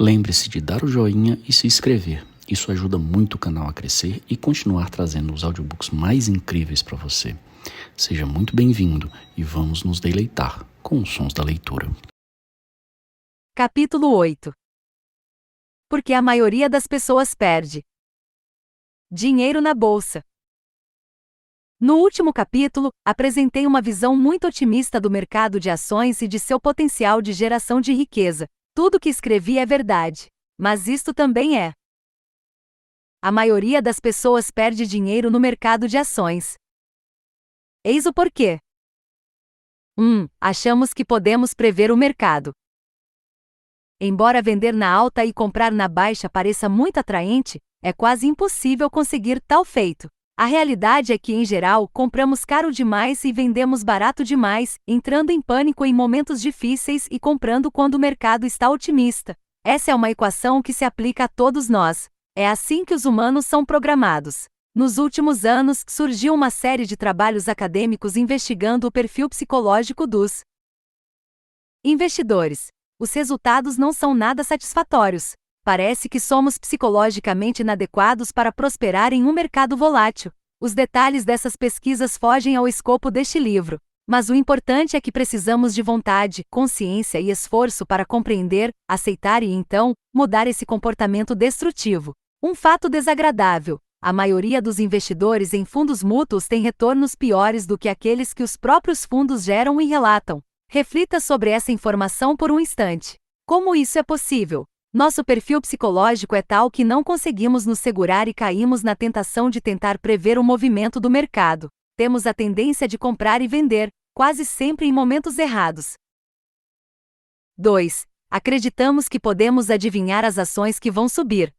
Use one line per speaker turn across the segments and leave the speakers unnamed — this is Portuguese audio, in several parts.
Lembre-se de dar o joinha e se inscrever. Isso ajuda muito o canal a crescer e continuar trazendo os audiobooks mais incríveis para você. Seja muito bem-vindo e vamos nos deleitar com os sons da leitura.
Capítulo 8. Porque a maioria das pessoas perde dinheiro na bolsa. No último capítulo, apresentei uma visão muito otimista do mercado de ações e de seu potencial de geração de riqueza. Tudo que escrevi é verdade, mas isto também é. A maioria das pessoas perde dinheiro no mercado de ações. Eis o porquê. 1. Achamos que podemos prever o mercado. Embora vender na alta e comprar na baixa pareça muito atraente, é quase impossível conseguir tal feito. A realidade é que, em geral, compramos caro demais e vendemos barato demais, entrando em pânico em momentos difíceis e comprando quando o mercado está otimista. Essa é uma equação que se aplica a todos nós. É assim que os humanos são programados. Nos últimos anos, surgiu uma série de trabalhos acadêmicos investigando o perfil psicológico dos investidores. Os resultados não são nada satisfatórios. Parece que somos psicologicamente inadequados para prosperar em um mercado volátil. Os detalhes dessas pesquisas fogem ao escopo deste livro, mas o importante é que precisamos de vontade, consciência e esforço para compreender, aceitar e então, mudar esse comportamento destrutivo. Um fato desagradável: a maioria dos investidores em fundos mútuos tem retornos piores do que aqueles que os próprios fundos geram e relatam. Reflita sobre essa informação por um instante. Como isso é possível? Nosso perfil psicológico é tal que não conseguimos nos segurar e caímos na tentação de tentar prever o movimento do mercado. Temos a tendência de comprar e vender, quase sempre em momentos errados. 2. Acreditamos que podemos adivinhar as ações que vão subir.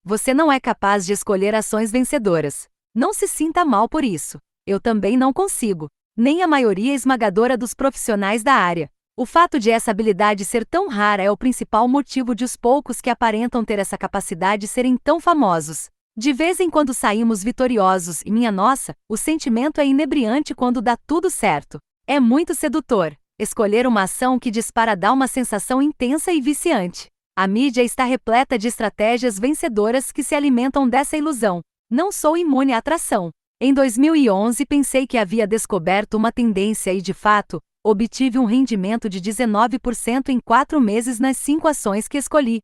Você não é capaz de escolher ações vencedoras. Não se sinta mal por isso. Eu também não consigo. Nem a maioria esmagadora dos profissionais da área. O fato de essa habilidade ser tão rara é o principal motivo de os poucos que aparentam ter essa capacidade serem tão famosos. De vez em quando saímos vitoriosos e, minha nossa, o sentimento é inebriante quando dá tudo certo. É muito sedutor. Escolher uma ação que dispara dá uma sensação intensa e viciante. A mídia está repleta de estratégias vencedoras que se alimentam dessa ilusão. Não sou imune à atração. Em 2011 pensei que havia descoberto uma tendência e, de fato, obtive um rendimento de 19% em 4 meses nas 5 ações que escolhi.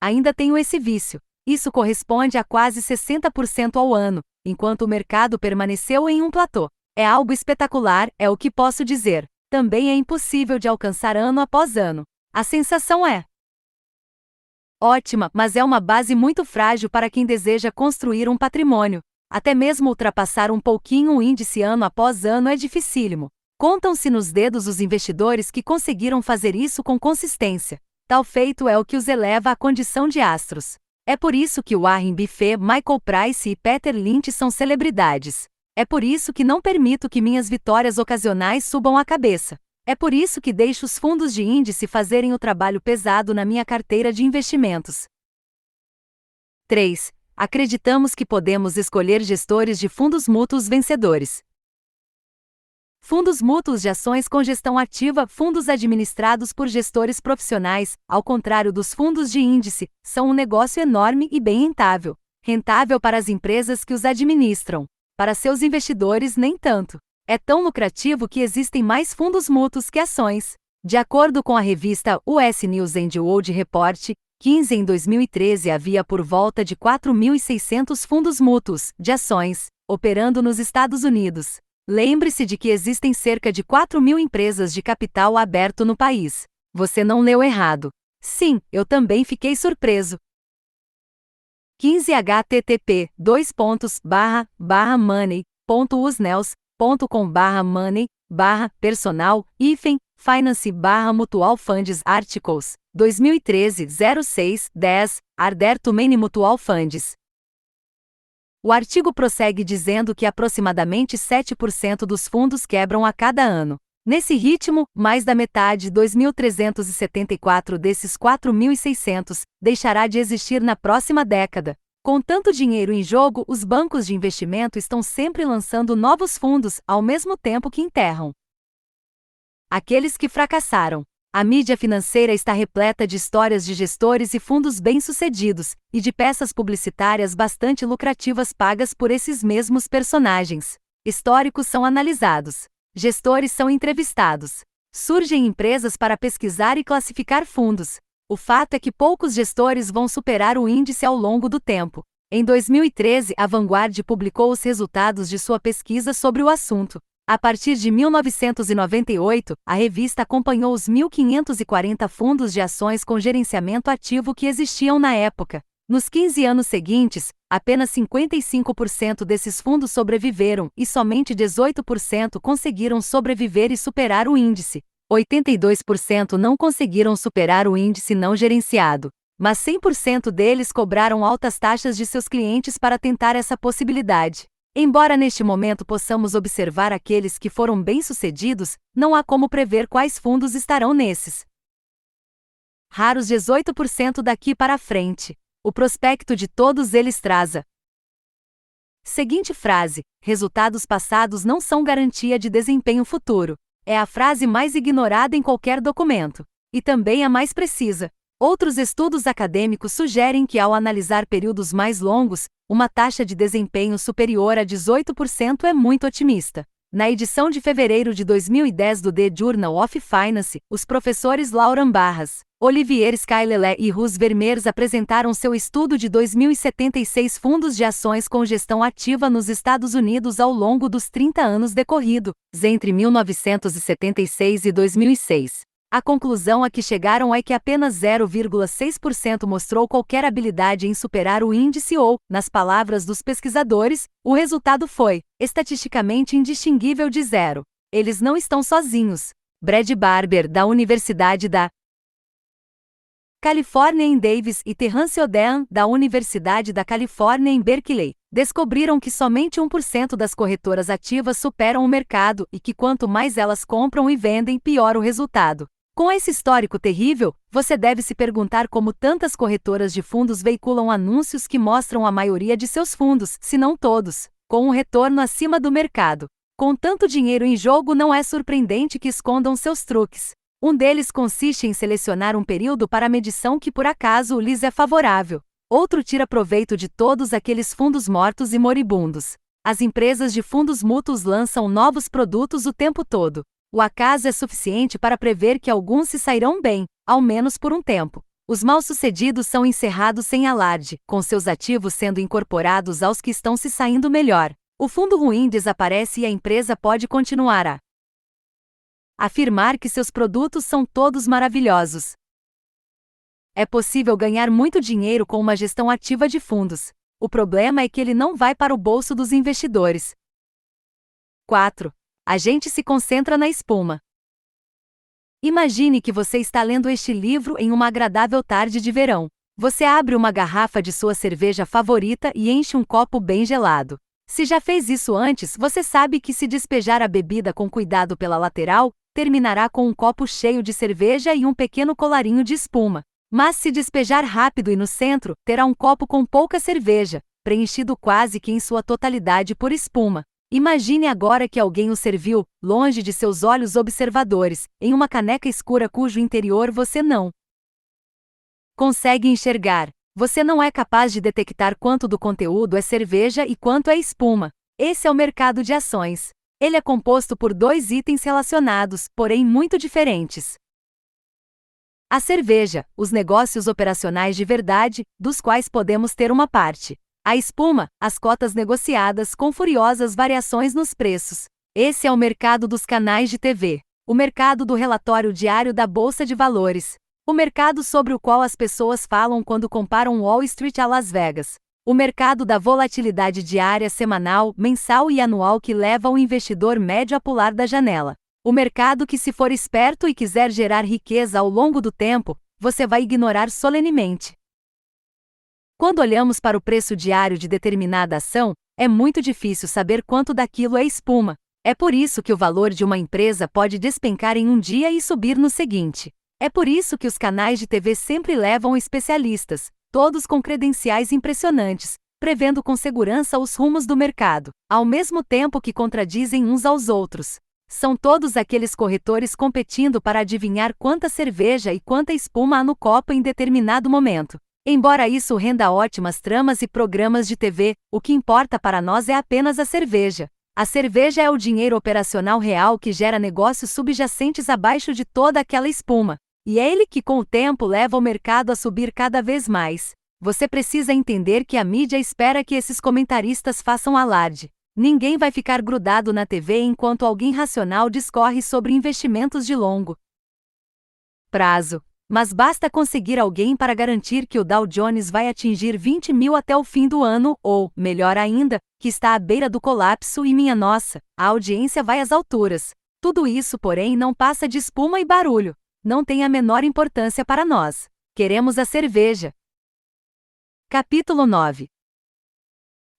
Ainda tenho esse vício. Isso corresponde a quase 60% ao ano, enquanto o mercado permaneceu em um platô. É algo espetacular, é o que posso dizer. Também é impossível de alcançar ano após ano. A sensação é ótima, mas é uma base muito frágil para quem deseja construir um patrimônio. Até mesmo ultrapassar um pouquinho o índice ano após ano é dificílimo. Contam-se nos dedos os investidores que conseguiram fazer isso com consistência. Tal feito é o que os eleva à condição de astros. É por isso que Warren Buffett, Michael Price e Peter Lynch são celebridades. É por isso que não permito que minhas vitórias ocasionais subam a cabeça. É por isso que deixo os fundos de índice fazerem o trabalho pesado na minha carteira de investimentos. 3. Acreditamos que podemos escolher gestores de fundos mútuos vencedores. Fundos mútuos de ações com gestão ativa, fundos administrados por gestores profissionais, ao contrário dos fundos de índice, são um negócio enorme e bem rentável. Rentável para as empresas que os administram. Para seus investidores, nem tanto. É tão lucrativo que existem mais fundos mútuos que ações. De acordo com a revista US News & World Report, 15 em 2013 havia por volta de 4.600 fundos mútuos, de ações, operando nos Estados Unidos. Lembre-se de que existem cerca de 4.000 empresas de capital aberto no país. Você não leu errado. Sim, eu também fiquei surpreso. 15 http://money.usnels.com/money/personal-finance/mutual funds articles 2013 06 10 Ardere to Many Mutual Funds. O artigo prossegue dizendo que aproximadamente 7% dos fundos quebram a cada ano. Nesse ritmo, mais da metade, 2.374 desses 4.600, deixará de existir na próxima década. Com tanto dinheiro em jogo, os bancos de investimento estão sempre lançando novos fundos, ao mesmo tempo que enterram aqueles que fracassaram. A mídia financeira está repleta de histórias de gestores e fundos bem-sucedidos, e de peças publicitárias bastante lucrativas pagas por esses mesmos personagens. Históricos são analisados. Gestores são entrevistados. Surgem empresas para pesquisar e classificar fundos. O fato é que poucos gestores vão superar o índice ao longo do tempo. Em 2013, a Vanguard publicou os resultados de sua pesquisa sobre o assunto. A partir de 1998, a revista acompanhou os 1.540 fundos de ações com gerenciamento ativo que existiam na época. Nos 15 anos seguintes, apenas 55% desses fundos sobreviveram e somente 18% conseguiram sobreviver e superar o índice. 82% não conseguiram superar o índice não gerenciado, mas 100% deles cobraram altas taxas de seus clientes para tentar essa possibilidade. Embora neste momento possamos observar aqueles que foram bem-sucedidos, não há como prever quais fundos estarão nesses raros 18% daqui para frente. O prospecto de todos eles traz a seguinte frase: resultados passados não são garantia de desempenho futuro. É a frase mais ignorada em qualquer documento. E também a mais precisa. Outros estudos acadêmicos sugerem que, ao analisar períodos mais longos, uma taxa de desempenho superior a 18% é muito otimista. Na edição de fevereiro de 2010 do The Journal of Finance, os professores Lauren Barras, Olivier Skylelet e Russ Vermeers apresentaram seu estudo de 2076 fundos de ações com gestão ativa nos Estados Unidos ao longo dos 30 anos decorridos, entre 1976 e 2006. A conclusão a que chegaram é que apenas 0,6% mostrou qualquer habilidade em superar o índice ou, nas palavras dos pesquisadores, o resultado foi, estatisticamente indistinguível de zero. Eles não estão sozinhos. Brad Barber, da Universidade da Califórnia em Davis e Terrence Odean, da Universidade da Califórnia em Berkeley, descobriram que somente 1% das corretoras ativas superam o mercado e que quanto mais elas compram e vendem, pior o resultado. Com esse histórico terrível, você deve se perguntar como tantas corretoras de fundos veiculam anúncios que mostram a maioria de seus fundos, se não todos, com um retorno acima do mercado. Com tanto dinheiro em jogo, não é surpreendente que escondam seus truques. Um deles consiste em selecionar um período para a medição que por acaso lhes é favorável. Outro tira proveito de todos aqueles fundos mortos e moribundos. As empresas de fundos mútuos lançam novos produtos o tempo todo. O acaso é suficiente para prever que alguns se sairão bem, ao menos por um tempo. Os mal-sucedidos são encerrados sem alarde, com seus ativos sendo incorporados aos que estão se saindo melhor. O fundo ruim desaparece e a empresa pode continuar a afirmar que seus produtos são todos maravilhosos. É possível ganhar muito dinheiro com uma gestão ativa de fundos. O problema é que ele não vai para o bolso dos investidores. 4. A gente se concentra na espuma. Imagine que você está lendo este livro em uma agradável tarde de verão. Você abre uma garrafa de sua cerveja favorita e enche um copo bem gelado. Se já fez isso antes, você sabe que se despejar a bebida com cuidado pela lateral, terminará com um copo cheio de cerveja e um pequeno colarinho de espuma. Mas se despejar rápido e no centro, terá um copo com pouca cerveja, preenchido quase que em sua totalidade por espuma. Imagine agora que alguém o serviu, longe de seus olhos observadores, em uma caneca escura cujo interior você não consegue enxergar. Você não é capaz de detectar quanto do conteúdo é cerveja e quanto é espuma. Esse é o mercado de ações. Ele é composto por dois itens relacionados, porém muito diferentes. A cerveja, os negócios operacionais de verdade, dos quais podemos ter uma parte. A espuma, as cotas negociadas com furiosas variações nos preços. Esse é o mercado dos canais de TV. O mercado do relatório diário da Bolsa de Valores. O mercado sobre o qual as pessoas falam quando comparam Wall Street a Las Vegas. O mercado da volatilidade diária, semanal, mensal e anual que leva o investidor médio a pular da janela. O mercado que, se for esperto e quiser gerar riqueza ao longo do tempo, você vai ignorar solenemente. Quando olhamos para o preço diário de determinada ação, é muito difícil saber quanto daquilo é espuma. É por isso que o valor de uma empresa pode despencar em um dia e subir no seguinte. É por isso que os canais de TV sempre levam especialistas, todos com credenciais impressionantes, prevendo com segurança os rumos do mercado, ao mesmo tempo que contradizem uns aos outros. São todos aqueles corretores competindo para adivinhar quanta cerveja e quanta espuma há no copo em determinado momento. Embora isso renda ótimas tramas e programas de TV, o que importa para nós é apenas a cerveja. A cerveja é o dinheiro operacional real que gera negócios subjacentes abaixo de toda aquela espuma. E é ele que com o tempo leva o mercado a subir cada vez mais. Você precisa entender que a mídia espera que esses comentaristas façam alarde. Ninguém vai ficar grudado na TV enquanto alguém racional discorre sobre investimentos de longo prazo. Mas basta conseguir alguém para garantir que o Dow Jones vai atingir 20.000 até o fim do ano, ou, melhor ainda, que está à beira do colapso e minha nossa, a audiência vai às alturas. Tudo isso, porém, não passa de espuma e barulho. Não tem a menor importância para nós. Queremos a cerveja. Capítulo 9.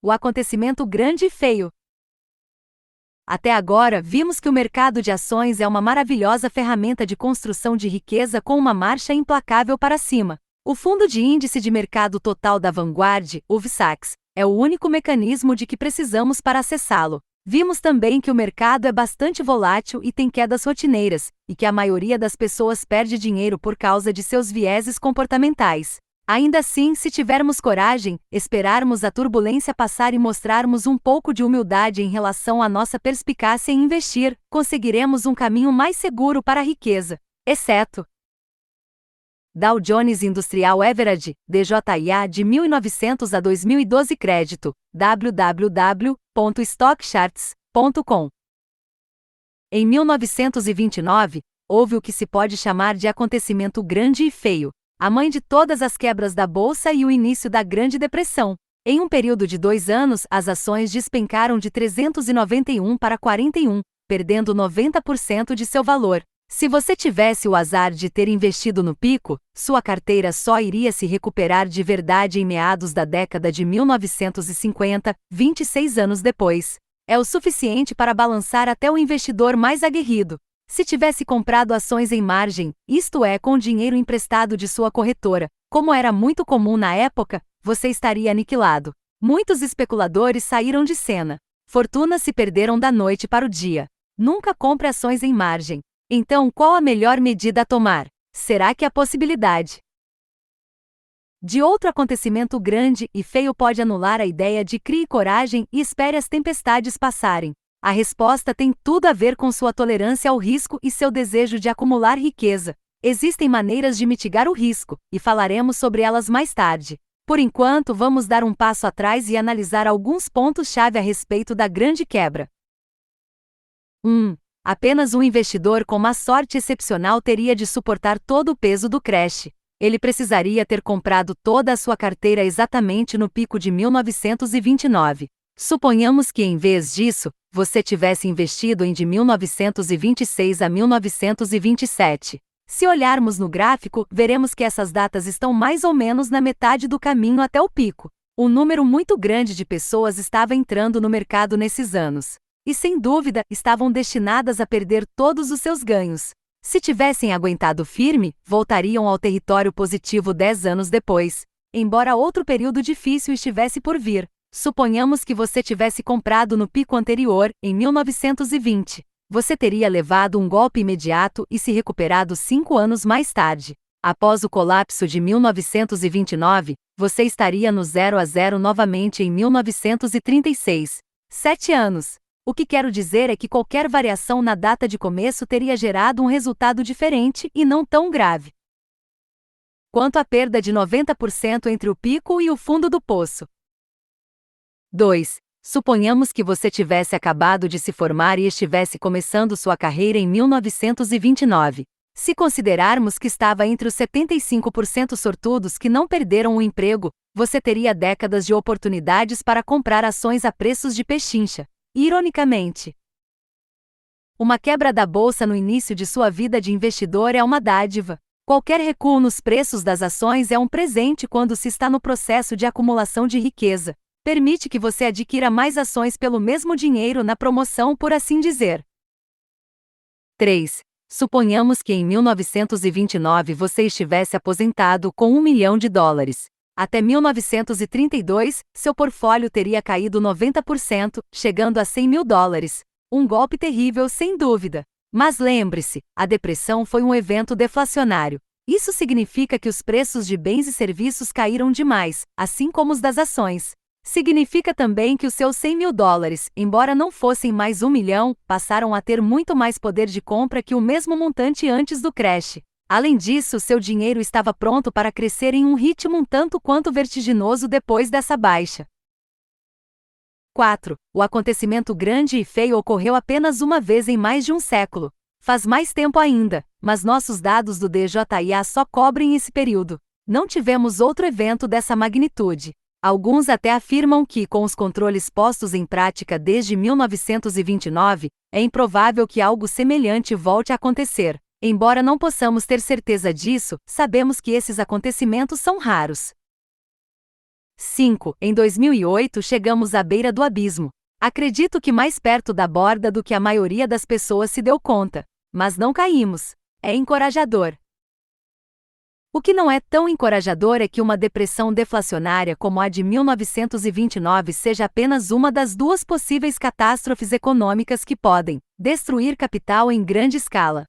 O acontecimento grande e feio. Até agora, vimos que o mercado de ações é uma maravilhosa ferramenta de construção de riqueza com uma marcha implacável para cima. O fundo de índice de mercado total da Vanguard, o VSAX, é o único mecanismo de que precisamos para acessá-lo. Vimos também que o mercado é bastante volátil e tem quedas rotineiras, e que a maioria das pessoas perde dinheiro por causa de seus vieses comportamentais. Ainda assim, se tivermos coragem, esperarmos a turbulência passar e mostrarmos um pouco de humildade em relação à nossa perspicácia em investir, conseguiremos um caminho mais seguro para a riqueza. Exceto Dow Jones Industrial Average, DJIA de 1900 a 2012 crédito, www.stockcharts.com. Em 1929, houve o que se pode chamar de acontecimento grande e feio. A mãe de todas as quebras da Bolsa e o início da Grande Depressão. Em um período de 2 anos, as ações despencaram de 391 para 41, perdendo 90% de seu valor. Se você tivesse o azar de ter investido no pico, sua carteira só iria se recuperar de verdade em meados da década de 1950, 26 anos depois. É o suficiente para balançar até o investidor mais aguerrido. Se tivesse comprado ações em margem, isto é, com dinheiro emprestado de sua corretora, como era muito comum na época, você estaria aniquilado. Muitos especuladores saíram de cena. Fortunas se perderam da noite para o dia. Nunca compre ações em margem. Então, qual a melhor medida a tomar? Será que a possibilidade de outro acontecimento grande e feio pode anular a ideia de crie coragem e espere as tempestades passarem? A resposta tem tudo a ver com sua tolerância ao risco e seu desejo de acumular riqueza. Existem maneiras de mitigar o risco, e falaremos sobre elas mais tarde. Por enquanto, vamos dar um passo atrás e analisar alguns pontos-chave a respeito da grande quebra. 1. Apenas um investidor com uma sorte excepcional teria de suportar todo o peso do crash. Ele precisaria ter comprado toda a sua carteira exatamente no pico de 1929. Suponhamos que, em vez disso, você tivesse investido em de 1926 a 1927. Se olharmos no gráfico, veremos que essas datas estão mais ou menos na metade do caminho até o pico. Um número muito grande de pessoas estava entrando no mercado nesses anos. E, sem dúvida, estavam destinadas a perder todos os seus ganhos. Se tivessem aguentado firme, voltariam ao território positivo 10 anos depois, embora outro período difícil estivesse por vir. Suponhamos que você tivesse comprado no pico anterior, em 1920. Você teria levado um golpe imediato e se recuperado 5 anos mais tarde. Após o colapso de 1929, você estaria no 0 a 0 novamente em 1936. 7 anos. O que quero dizer é que qualquer variação na data de começo teria gerado um resultado diferente e não tão grave quanto a perda de 90% entre o pico e o fundo do poço. 2. Suponhamos que você tivesse acabado de se formar e estivesse começando sua carreira em 1929. Se considerarmos que estava entre os 75% sortudos que não perderam o emprego, você teria décadas de oportunidades para comprar ações a preços de pechincha. Ironicamente, uma quebra da bolsa no início de sua vida de investidor é uma dádiva. Qualquer recuo nos preços das ações é um presente quando se está no processo de acumulação de riqueza. Permite que você adquira mais ações pelo mesmo dinheiro na promoção, por assim dizer. 3. Suponhamos que em 1929 você estivesse aposentado com $1 milhão. Até 1932, seu portfólio teria caído 90%, chegando a $100 mil. Um golpe terrível, sem dúvida. Mas lembre-se, a depressão foi um evento deflacionário. Isso significa que os preços de bens e serviços caíram demais, assim como os das ações. Significa também que os seus $100.000, embora não fossem mais 1 milhão, passaram a ter muito mais poder de compra que o mesmo montante antes do crash. Além disso, seu dinheiro estava pronto para crescer em um ritmo um tanto quanto vertiginoso depois dessa baixa. 4. O acontecimento grande e feio ocorreu apenas uma vez em mais de um século. Faz mais tempo ainda, mas nossos dados do DJIA só cobrem esse período. Não tivemos outro evento dessa magnitude. Alguns até afirmam que, com os controles postos em prática desde 1929, é improvável que algo semelhante volte a acontecer. Embora não possamos ter certeza disso, sabemos que esses acontecimentos são raros. 5. Em 2008 chegamos à beira do abismo. Acredito que mais perto da borda do que a maioria das pessoas se deu conta. Mas não caímos. É encorajador. O que não é tão encorajador é que uma depressão deflacionária como a de 1929 seja apenas uma das duas possíveis catástrofes econômicas que podem destruir capital em grande escala.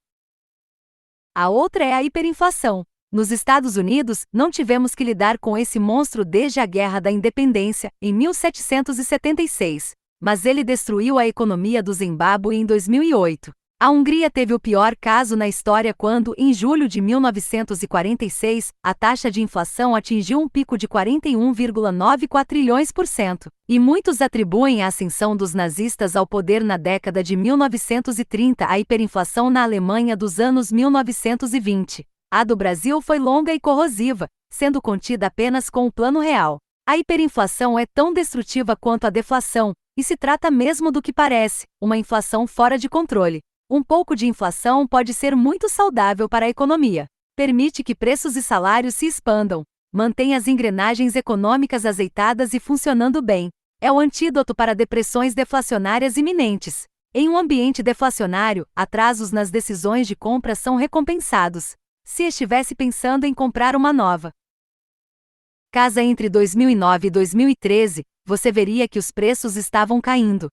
A outra é a hiperinflação. Nos Estados Unidos, não tivemos que lidar com esse monstro desde a Guerra da Independência, em 1776, mas ele destruiu a economia do Zimbábue em 2008. A Hungria teve o pior caso na história quando, em julho de 1946, a taxa de inflação atingiu um pico de 41,94 trilhões%, e muitos atribuem a ascensão dos nazistas ao poder na década de 1930 à hiperinflação na Alemanha dos anos 1920. A do Brasil foi longa e corrosiva, sendo contida apenas com o Plano Real. A hiperinflação é tão destrutiva quanto a deflação, e se trata mesmo do que parece, uma inflação fora de controle. Um pouco de inflação pode ser muito saudável para a economia. Permite que preços e salários se expandam. Mantém as engrenagens econômicas azeitadas e funcionando bem. É o antídoto para depressões deflacionárias iminentes. Em um ambiente deflacionário, atrasos nas decisões de compra são recompensados. Se estivesse pensando em comprar uma nova casa entre 2009 e 2013, você veria que os preços estavam caindo,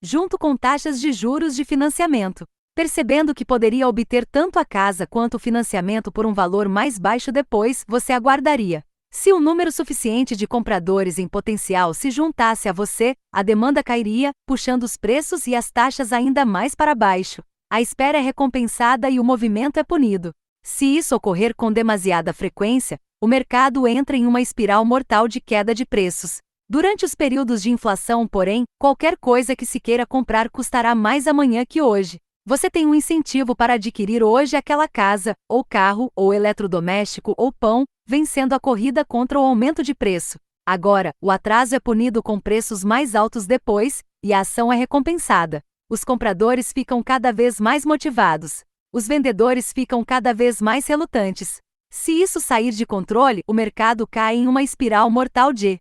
junto com taxas de juros de financiamento. Percebendo que poderia obter tanto a casa quanto o financiamento por um valor mais baixo depois, você aguardaria. Se um número suficiente de compradores em potencial se juntasse a você, a demanda cairia, puxando os preços e as taxas ainda mais para baixo. A espera é recompensada e o movimento é punido. Se isso ocorrer com demasiada frequência, o mercado entra em uma espiral mortal de queda de preços. Durante os períodos de inflação, porém, qualquer coisa que se queira comprar custará mais amanhã que hoje. Você tem um incentivo para adquirir hoje aquela casa, ou carro, ou eletrodoméstico, ou pão, vencendo a corrida contra o aumento de preço. Agora, o atraso é punido com preços mais altos depois, e a ação é recompensada. Os compradores ficam cada vez mais motivados. Os vendedores ficam cada vez mais relutantes. Se isso sair de controle, o mercado cai em uma espiral mortal de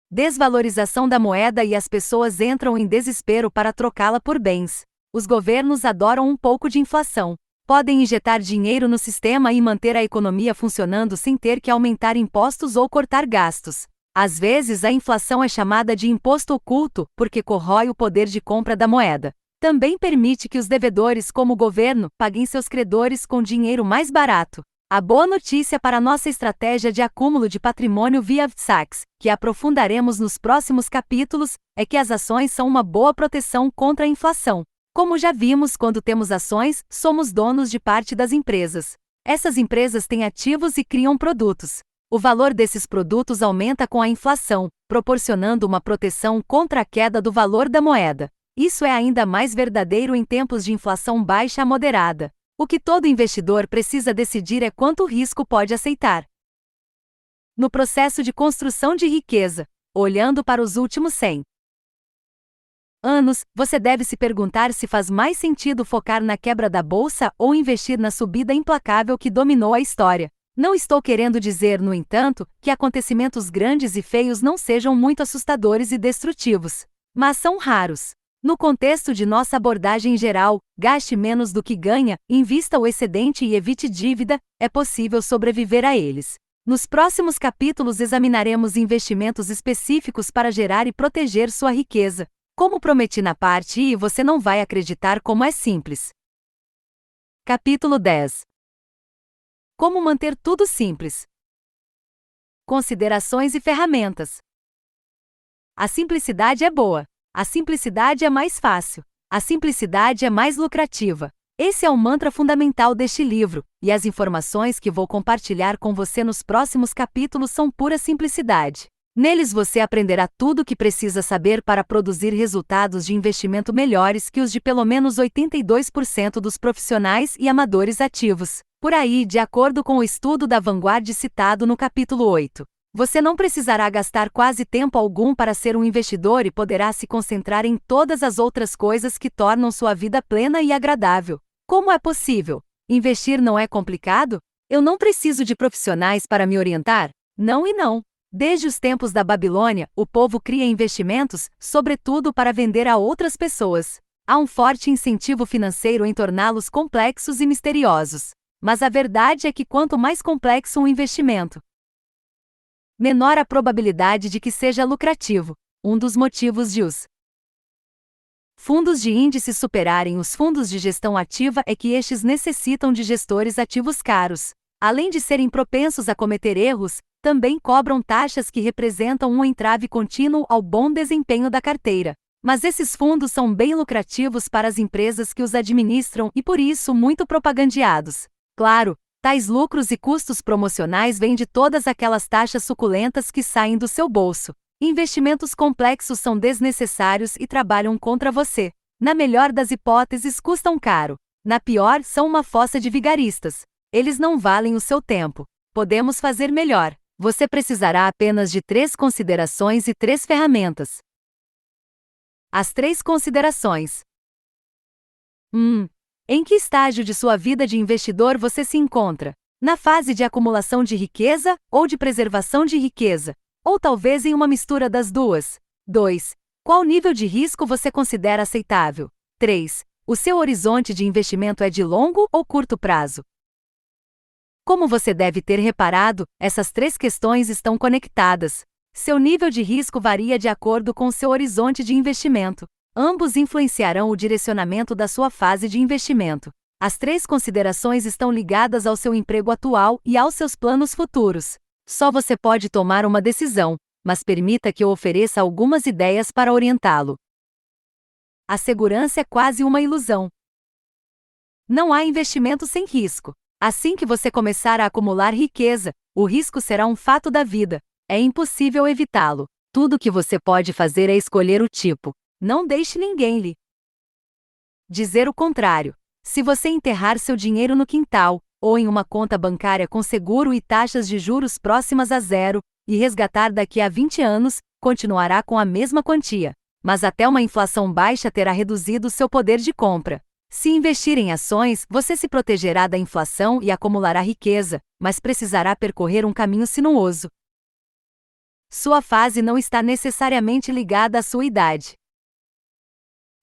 desvalorização da moeda e as pessoas entram em desespero para trocá-la por bens. Os governos adoram um pouco de inflação. Podem injetar dinheiro no sistema e manter a economia funcionando sem ter que aumentar impostos ou cortar gastos. Às vezes a inflação é chamada de imposto oculto, porque corrói o poder de compra da moeda. Também permite que os devedores, como o governo, paguem seus credores com dinheiro mais barato. A boa notícia para nossa estratégia de acúmulo de patrimônio via VSAX, que aprofundaremos nos próximos capítulos, é que as ações são uma boa proteção contra a inflação. Como já vimos, quando temos ações, somos donos de parte das empresas. Essas empresas têm ativos e criam produtos. O valor desses produtos aumenta com a inflação, proporcionando uma proteção contra a queda do valor da moeda. Isso é ainda mais verdadeiro em tempos de inflação baixa a moderada. O que todo investidor precisa decidir é quanto risco pode aceitar. No processo de construção de riqueza, olhando para os últimos 100 anos, você deve se perguntar se faz mais sentido focar na quebra da bolsa ou investir na subida implacável que dominou a história. Não estou querendo dizer, no entanto, que acontecimentos grandes e feios não sejam muito assustadores e destrutivos, mas são raros. No contexto de nossa abordagem geral, gaste menos do que ganha, invista o excedente e evite dívida, é possível sobreviver a eles. Nos próximos capítulos examinaremos investimentos específicos para gerar e proteger sua riqueza. Como prometi na parte I, você não vai acreditar como é simples. Capítulo 10. Como manter tudo simples. Considerações e ferramentas. A simplicidade é boa. A simplicidade é mais fácil. A simplicidade é mais lucrativa. Esse é o mantra fundamental deste livro, e as informações que vou compartilhar com você nos próximos capítulos são pura simplicidade. Neles você aprenderá tudo o que precisa saber para produzir resultados de investimento melhores que os de pelo menos 82% dos profissionais e amadores ativos. Por aí, de acordo com o estudo da Vanguard citado no capítulo 8. Você não precisará gastar quase tempo algum para ser um investidor e poderá se concentrar em todas as outras coisas que tornam sua vida plena e agradável. Como é possível? Investir não é complicado? Eu não preciso de profissionais para me orientar? Não e não. Desde os tempos da Babilônia, o povo cria investimentos, sobretudo para vender a outras pessoas. Há um forte incentivo financeiro em torná-los complexos e misteriosos. Mas a verdade é que quanto mais complexo um investimento, menor a probabilidade de que seja lucrativo. Um dos motivos de os fundos de índice superarem os fundos de gestão ativa é que estes necessitam de gestores ativos caros. Além de serem propensos a cometer erros, também cobram taxas que representam um entrave contínuo ao bom desempenho da carteira. Mas esses fundos são bem lucrativos para as empresas que os administram e por isso muito propagandeados. Claro, tais lucros e custos promocionais vêm de todas aquelas taxas suculentas que saem do seu bolso. Investimentos complexos são desnecessários e trabalham contra você. Na melhor das hipóteses, custam caro. Na pior, são uma fossa de vigaristas. Eles não valem o seu tempo. Podemos fazer melhor. Você precisará apenas de 3 considerações e 3 ferramentas. As 3 considerações. Em que estágio de sua vida de investidor você se encontra? Na fase de acumulação de riqueza ou de preservação de riqueza? Ou talvez em uma mistura das duas? 2. Qual nível de risco você considera aceitável? 3. O seu horizonte de investimento é de longo ou curto prazo? Como você deve ter reparado, essas 3 questões estão conectadas. Seu nível de risco varia de acordo com seu horizonte de investimento. Ambos influenciarão o direcionamento da sua fase de investimento. As 3 considerações estão ligadas ao seu emprego atual e aos seus planos futuros. Só você pode tomar uma decisão, mas permita que eu ofereça algumas ideias para orientá-lo. A segurança é quase uma ilusão. Não há investimento sem risco. Assim que você começar a acumular riqueza, o risco será um fato da vida. É impossível evitá-lo. Tudo o que você pode fazer é escolher o tipo. Não deixe ninguém lhe dizer o contrário. Se você enterrar seu dinheiro no quintal, ou em uma conta bancária com seguro e taxas de juros próximas a zero, e resgatar daqui a 20 anos, continuará com a mesma quantia. Mas até uma inflação baixa terá reduzido seu poder de compra. Se investir em ações, você se protegerá da inflação e acumulará riqueza, mas precisará percorrer um caminho sinuoso. Sua fase não está necessariamente ligada à sua idade.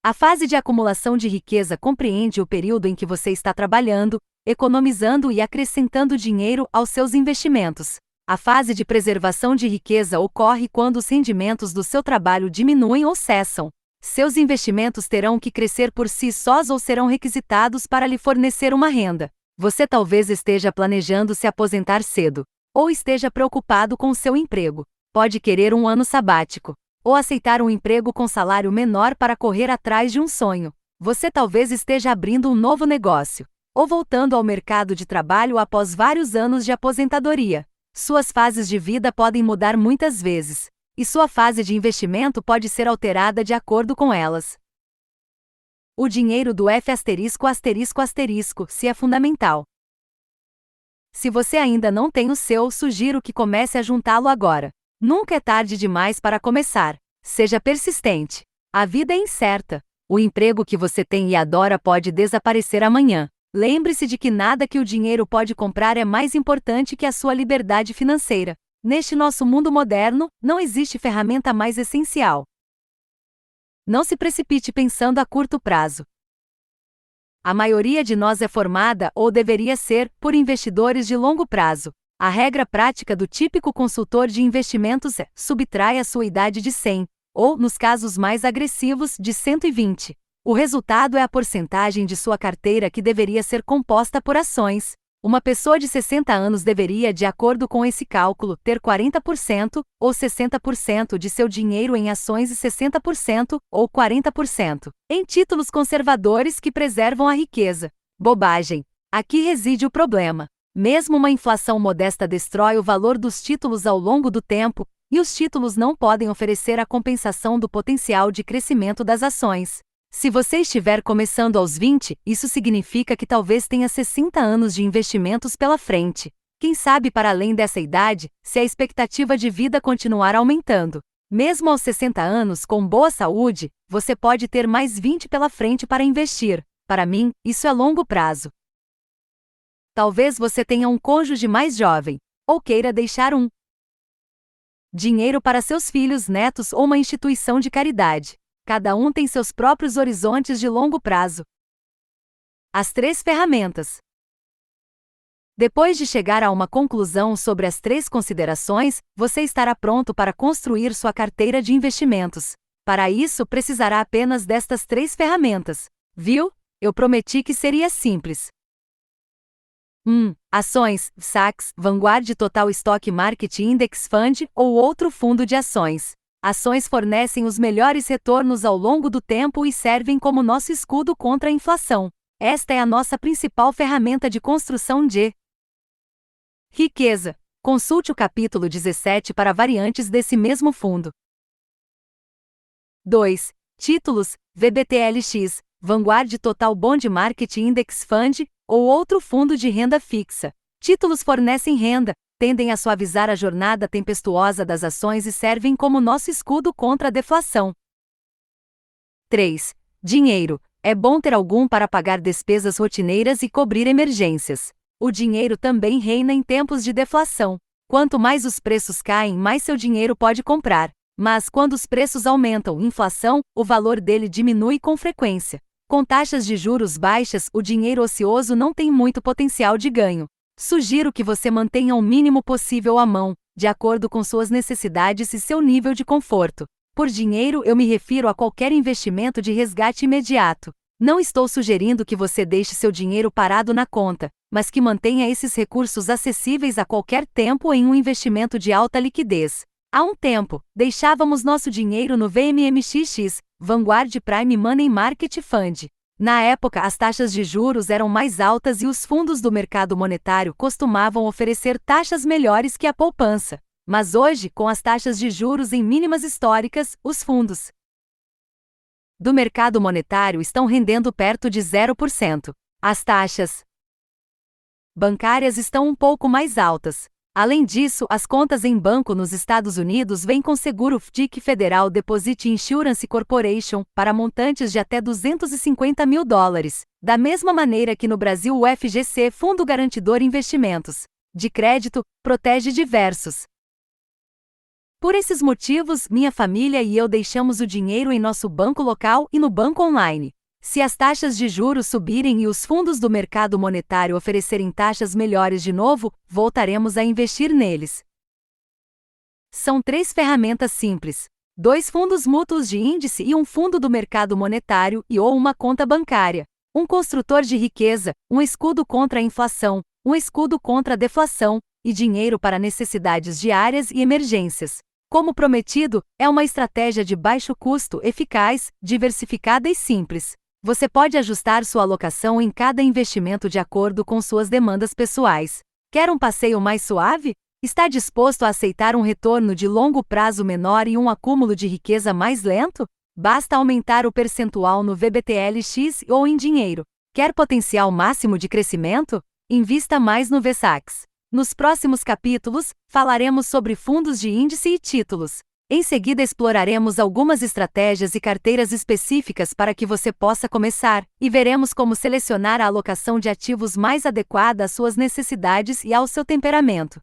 A fase de acumulação de riqueza compreende o período em que você está trabalhando, economizando e acrescentando dinheiro aos seus investimentos. A fase de preservação de riqueza ocorre quando os rendimentos do seu trabalho diminuem ou cessam. Seus investimentos terão que crescer por si sós ou serão requisitados para lhe fornecer uma renda. Você talvez esteja planejando se aposentar cedo, ou esteja preocupado com seu emprego. Pode querer um ano sabático, ou aceitar um emprego com salário menor para correr atrás de um sonho. Você talvez esteja abrindo um novo negócio, ou voltando ao mercado de trabalho após vários anos de aposentadoria. Suas fases de vida podem mudar muitas vezes, e sua fase de investimento pode ser alterada de acordo com elas. O dinheiro do se é fundamental. Se você ainda não tem o seu, sugiro que comece a juntá-lo agora. Nunca é tarde demais para começar. Seja persistente. A vida é incerta. O emprego que você tem e adora pode desaparecer amanhã. Lembre-se de que nada que o dinheiro pode comprar é mais importante que a sua liberdade financeira. Neste nosso mundo moderno, não existe ferramenta mais essencial. Não se precipite pensando a curto prazo. A maioria de nós é formada, ou deveria ser, por investidores de longo prazo. A regra prática do típico consultor de investimentos é: subtrai a sua idade de 100, ou, nos casos mais agressivos, de 120. O resultado é a porcentagem de sua carteira que deveria ser composta por ações. Uma pessoa de 60 anos deveria, de acordo com esse cálculo, ter 40% ou 60% de seu dinheiro em ações e 60% ou 40% em títulos conservadores que preservam a riqueza. Bobagem! Aqui reside o problema. Mesmo uma inflação modesta destrói o valor dos títulos ao longo do tempo, e os títulos não podem oferecer a compensação do potencial de crescimento das ações. Se você estiver começando aos 20, isso significa que talvez tenha 60 anos de investimentos pela frente. Quem sabe para além dessa idade, se a expectativa de vida continuar aumentando. Mesmo aos 60 anos, com boa saúde, você pode ter mais 20 pela frente para investir. Para mim, isso é longo prazo. Talvez você tenha um cônjuge mais jovem, ou queira deixar dinheiro para seus filhos, netos ou uma instituição de caridade. Cada um tem seus próprios horizontes de longo prazo. As 3 ferramentas. Depois de chegar a uma conclusão sobre as 3 considerações, você estará pronto para construir sua carteira de investimentos. Para isso, precisará apenas destas 3 ferramentas. Viu? Eu prometi que seria simples. 1. Ações, SACs, Vanguard Total Stock Market Index Fund ou outro fundo de ações. Ações fornecem os melhores retornos ao longo do tempo e servem como nosso escudo contra a inflação. Esta é a nossa principal ferramenta de construção de riqueza. Consulte o capítulo 17 para variantes desse mesmo fundo. 2. Títulos, VBTLX, Vanguard Total Bond Market Index Fund ou outro fundo de renda fixa. Títulos fornecem renda, tendem a suavizar a jornada tempestuosa das ações e servem como nosso escudo contra a deflação. 3. Dinheiro. É bom ter algum para pagar despesas rotineiras e cobrir emergências. O dinheiro também reina em tempos de deflação. Quanto mais os preços caem, mais seu dinheiro pode comprar. Mas quando os preços aumentam, inflação, o valor dele diminui com frequência. Com taxas de juros baixas, o dinheiro ocioso não tem muito potencial de ganho. Sugiro que você mantenha o mínimo possível à mão, de acordo com suas necessidades e seu nível de conforto. Por dinheiro, eu me refiro a qualquer investimento de resgate imediato. Não estou sugerindo que você deixe seu dinheiro parado na conta, mas que mantenha esses recursos acessíveis a qualquer tempo em um investimento de alta liquidez. Há um tempo, deixávamos nosso dinheiro no VMMXX, Vanguard Prime Money Market Fund. Na época, as taxas de juros eram mais altas e os fundos do mercado monetário costumavam oferecer taxas melhores que a poupança. Mas hoje, com as taxas de juros em mínimas históricas, os fundos do mercado monetário estão rendendo perto de 0%. As taxas bancárias estão um pouco mais altas. Além disso, as contas em banco nos Estados Unidos vêm com seguro FDIC Federal Deposit Insurance Corporation para montantes de até $250 mil. Da mesma maneira que no Brasil o FGC, Fundo Garantidor Investimentos de Crédito, protege diversos. Por esses motivos, minha família e eu deixamos o dinheiro em nosso banco local e no banco online. Se as taxas de juros subirem e os fundos do mercado monetário oferecerem taxas melhores de novo, voltaremos a investir neles. São 3 ferramentas simples: 2 fundos mútuos de índice e um fundo do mercado monetário ou uma conta bancária. Um construtor de riqueza, um escudo contra a inflação, um escudo contra a deflação, e dinheiro para necessidades diárias e emergências. Como prometido, é uma estratégia de baixo custo, eficaz, diversificada e simples. Você pode ajustar sua alocação em cada investimento de acordo com suas demandas pessoais. Quer um passeio mais suave? Está disposto a aceitar um retorno de longo prazo menor e um acúmulo de riqueza mais lento? Basta aumentar o percentual no VBTLX ou em dinheiro. Quer potencial máximo de crescimento? Invista mais no VSACs. Nos próximos capítulos, falaremos sobre fundos de índice e títulos. Em seguida exploraremos algumas estratégias e carteiras específicas para que você possa começar, e veremos como selecionar a alocação de ativos mais adequada às suas necessidades e ao seu temperamento.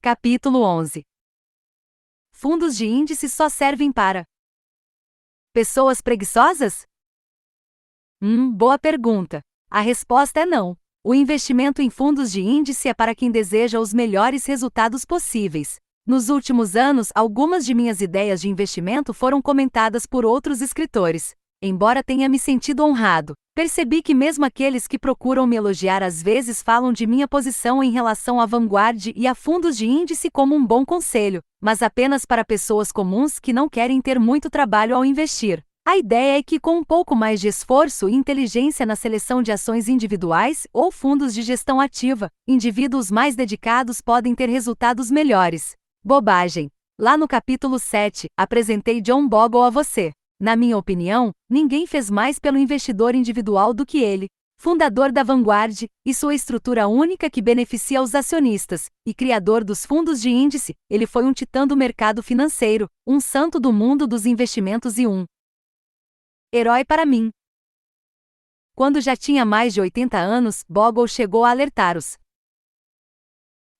Capítulo 11. Fundos de índice só servem para pessoas preguiçosas? Boa pergunta. A resposta é não. O investimento em fundos de índice é para quem deseja os melhores resultados possíveis. Nos últimos anos, algumas de minhas ideias de investimento foram comentadas por outros escritores. Embora tenha me sentido honrado, percebi que mesmo aqueles que procuram me elogiar às vezes falam de minha posição em relação à Vanguard e a fundos de índice como um bom conselho, mas apenas para pessoas comuns que não querem ter muito trabalho ao investir. A ideia é que com um pouco mais de esforço e inteligência na seleção de ações individuais ou fundos de gestão ativa, indivíduos mais dedicados podem ter resultados melhores. Bobagem! Lá no capítulo 7, apresentei John Bogle a você. Na minha opinião, ninguém fez mais pelo investidor individual do que ele, fundador da Vanguard, e sua estrutura única que beneficia os acionistas, e criador dos fundos de índice. Ele foi um titã do mercado financeiro, um santo do mundo dos investimentos e um herói para mim. Quando já tinha mais de 80 anos, Bogle chegou a alertar os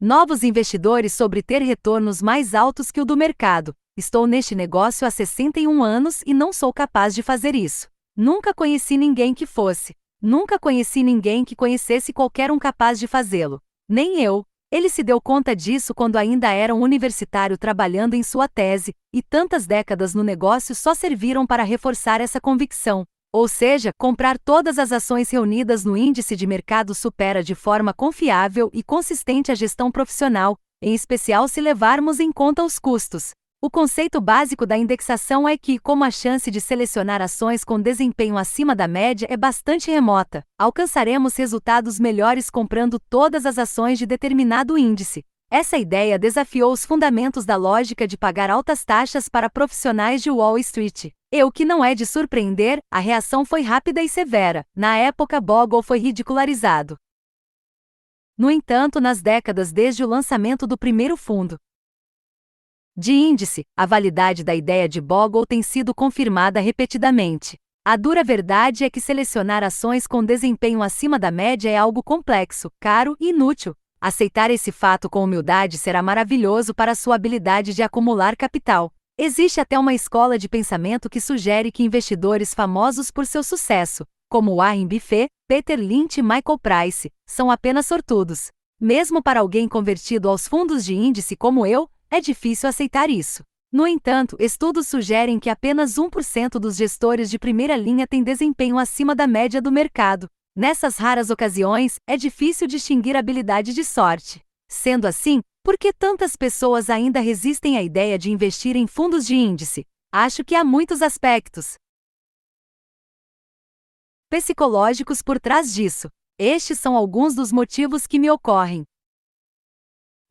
novos investidores sobre ter retornos mais altos que o do mercado. Estou neste negócio há 61 anos e não sou capaz de fazer isso. Nunca conheci ninguém que fosse. Nunca conheci ninguém que conhecesse qualquer um capaz de fazê-lo. Nem eu. Ele se deu conta disso quando ainda era um universitário trabalhando em sua tese, e tantas décadas no negócio só serviram para reforçar essa convicção. Ou seja, comprar todas as ações reunidas no índice de mercado supera de forma confiável e consistente a gestão profissional, em especial se levarmos em conta os custos. O conceito básico da indexação é que, como a chance de selecionar ações com desempenho acima da média é bastante remota, alcançaremos resultados melhores comprando todas as ações de determinado índice. Essa ideia desafiou os fundamentos da lógica de pagar altas taxas para profissionais de Wall Street. O que não é de surpreender, a reação foi rápida e severa. Na época, Bogle foi ridicularizado. No entanto, nas décadas desde o lançamento do primeiro fundo de índice, a validade da ideia de Bogle tem sido confirmada repetidamente. A dura verdade é que selecionar ações com desempenho acima da média é algo complexo, caro e inútil. Aceitar esse fato com humildade será maravilhoso para sua habilidade de acumular capital. Existe até uma escola de pensamento que sugere que investidores famosos por seu sucesso, como Warren Buffett, Peter Lynch e Michael Price, são apenas sortudos. Mesmo para alguém convertido aos fundos de índice como eu, é difícil aceitar isso. No entanto, estudos sugerem que apenas 1% dos gestores de primeira linha têm desempenho acima da média do mercado. Nessas raras ocasiões, é difícil distinguir habilidade de sorte. Sendo assim, por que tantas pessoas ainda resistem à ideia de investir em fundos de índice? Acho que há muitos aspectos psicológicos por trás disso. Estes são alguns dos motivos que me ocorrem.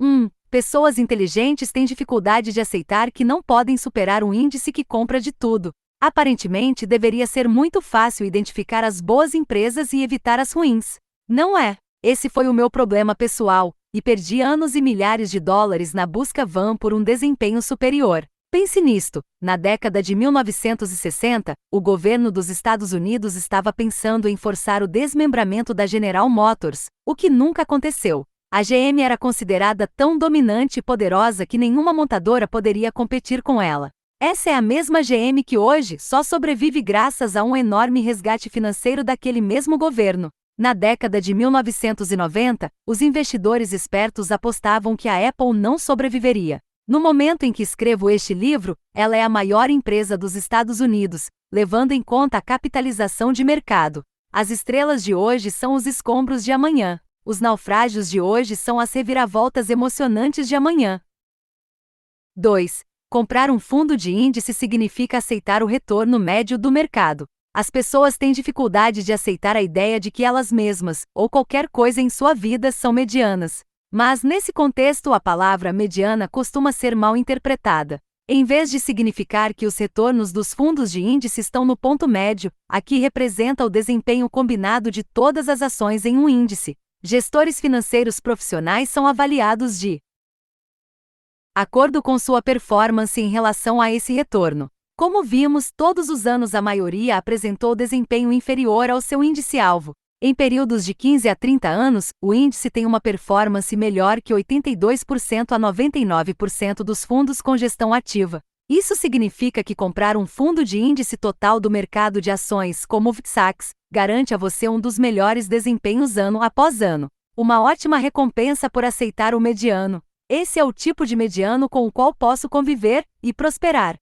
1. Pessoas inteligentes têm dificuldade de aceitar que não podem superar um índice que compra de tudo. Aparentemente, deveria ser muito fácil identificar as boas empresas e evitar as ruins. Não é. Esse foi o meu problema pessoal, e perdi anos e milhares de dólares na busca vã por um desempenho superior. Pense nisto: na década de 1960, o governo dos Estados Unidos estava pensando em forçar o desmembramento da General Motors, o que nunca aconteceu. A GM era considerada tão dominante e poderosa que nenhuma montadora poderia competir com ela. Essa é a mesma GM que hoje só sobrevive graças a um enorme resgate financeiro daquele mesmo governo. Na década de 1990, os investidores espertos apostavam que a Apple não sobreviveria. No momento em que escrevo este livro, ela é a maior empresa dos Estados Unidos, levando em conta a capitalização de mercado. As estrelas de hoje são os escombros de amanhã. Os naufrágios de hoje são as reviravoltas emocionantes de amanhã. 2. Comprar um fundo de índice significa aceitar o retorno médio do mercado. As pessoas têm dificuldade de aceitar a ideia de que elas mesmas, ou qualquer coisa em sua vida, são medianas. Mas, nesse contexto, a palavra mediana costuma ser mal interpretada. Em vez de significar que os retornos dos fundos de índice estão no ponto médio, aqui representa o desempenho combinado de todas as ações em um índice. Gestores financeiros profissionais são avaliados de acordo com sua performance em relação a esse retorno. Como vimos, todos os anos a maioria apresentou desempenho inferior ao seu índice-alvo. Em períodos de 15 a 30 anos, o índice tem uma performance melhor que 82% a 99% dos fundos com gestão ativa. Isso significa que comprar um fundo de índice total do mercado de ações, como o VIX, garante a você um dos melhores desempenhos ano após ano. Uma ótima recompensa por aceitar o mediano. Esse é o tipo de mediano com o qual posso conviver e prosperar.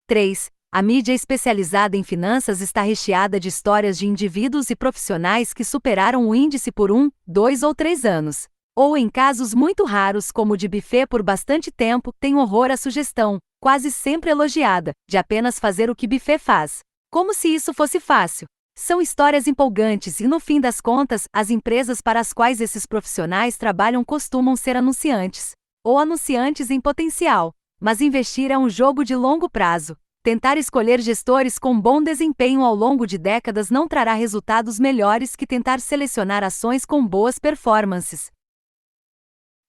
3. A mídia especializada em finanças está recheada de histórias de indivíduos e profissionais que superaram o índice por 1, 2 ou 3 anos. Ou em casos muito raros como o de Buffett por bastante tempo, tem horror à sugestão, quase sempre elogiada, de apenas fazer o que Buffett faz. Como se isso fosse fácil. São histórias empolgantes e, no fim das contas, as empresas para as quais esses profissionais trabalham costumam ser anunciantes. Ou anunciantes em potencial. Mas investir é um jogo de longo prazo. Tentar escolher gestores com bom desempenho ao longo de décadas não trará resultados melhores que tentar selecionar ações com boas performances.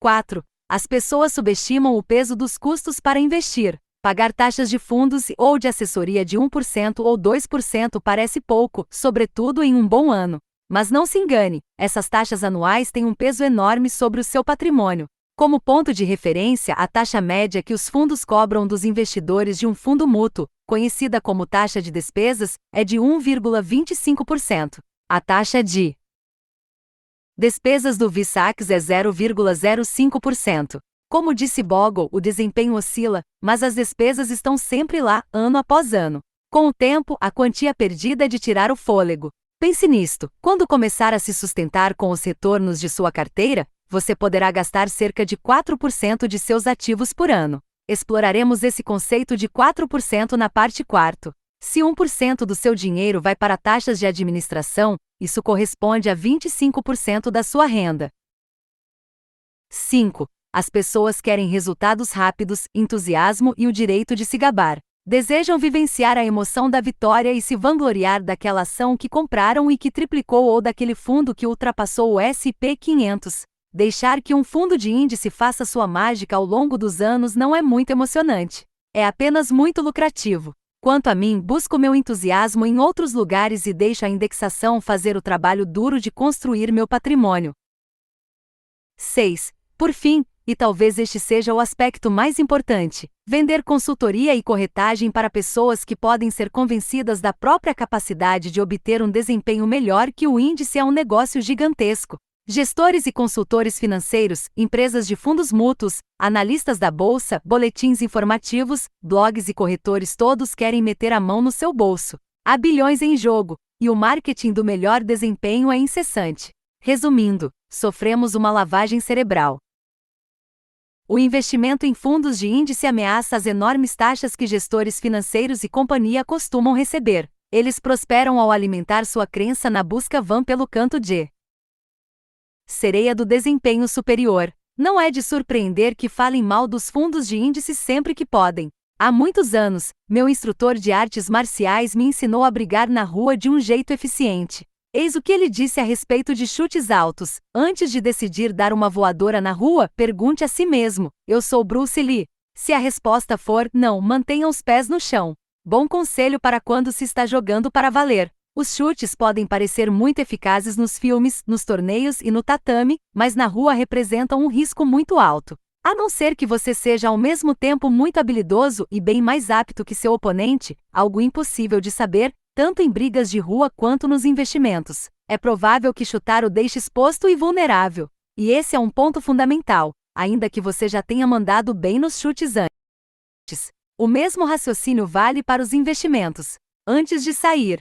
4. As pessoas subestimam o peso dos custos para investir. Pagar taxas de fundos ou de assessoria de 1% ou 2% parece pouco, sobretudo em um bom ano. Mas não se engane, essas taxas anuais têm um peso enorme sobre o seu patrimônio. Como ponto de referência, a taxa média que os fundos cobram dos investidores de um fundo mútuo, conhecida como taxa de despesas, é de 1,25%. A taxa de despesas do VISAX é 0,05%. Como disse Bogle, o desempenho oscila, mas as despesas estão sempre lá, ano após ano. Com o tempo, a quantia perdida é de tirar o fôlego. Pense nisto: quando começar a se sustentar com os retornos de sua carteira, você poderá gastar cerca de 4% de seus ativos por ano. Exploraremos esse conceito de 4% na parte 4. Se 1% do seu dinheiro vai para taxas de administração, isso corresponde a 25% da sua renda. 5. As pessoas querem resultados rápidos, entusiasmo e o direito de se gabar. Desejam vivenciar a emoção da vitória e se vangloriar daquela ação que compraram e que triplicou ou daquele fundo que ultrapassou o S&P 500. Deixar que um fundo de índice faça sua mágica ao longo dos anos não é muito emocionante. É apenas muito lucrativo. Quanto a mim, busco meu entusiasmo em outros lugares e deixo a indexação fazer o trabalho duro de construir meu patrimônio. 6. Por fim, e talvez este seja o aspecto mais importante, vender consultoria e corretagem para pessoas que podem ser convencidas da própria capacidade de obter um desempenho melhor que o índice é um negócio gigantesco. Gestores e consultores financeiros, empresas de fundos mútuos, analistas da bolsa, boletins informativos, blogs e corretores todos querem meter a mão no seu bolso. Há bilhões em jogo, e o marketing do melhor desempenho é incessante. Resumindo, sofremos uma lavagem cerebral. O investimento em fundos de índice ameaça as enormes taxas que gestores financeiros e companhia costumam receber. Eles prosperam ao alimentar sua crença na busca vã pelo canto de sereia do desempenho superior. Não é de surpreender que falem mal dos fundos de índice sempre que podem. Há muitos anos, meu instrutor de artes marciais me ensinou a brigar na rua de um jeito eficiente. Eis o que ele disse a respeito de chutes altos: antes de decidir dar uma voadora na rua, pergunte a si mesmo: eu sou Bruce Lee? Se a resposta for não, mantenha os pés no chão. Bom conselho para quando se está jogando para valer. Os chutes podem parecer muito eficazes nos filmes, nos torneios e no tatame, mas na rua representam um risco muito alto. A não ser que você seja ao mesmo tempo muito habilidoso e bem mais apto que seu oponente, algo impossível de saber, tanto em brigas de rua quanto nos investimentos. É provável que chutar o deixe exposto e vulnerável. E esse é um ponto fundamental, ainda que você já tenha mandado bem nos chutes antes. O mesmo raciocínio vale para os investimentos. Antes de sair,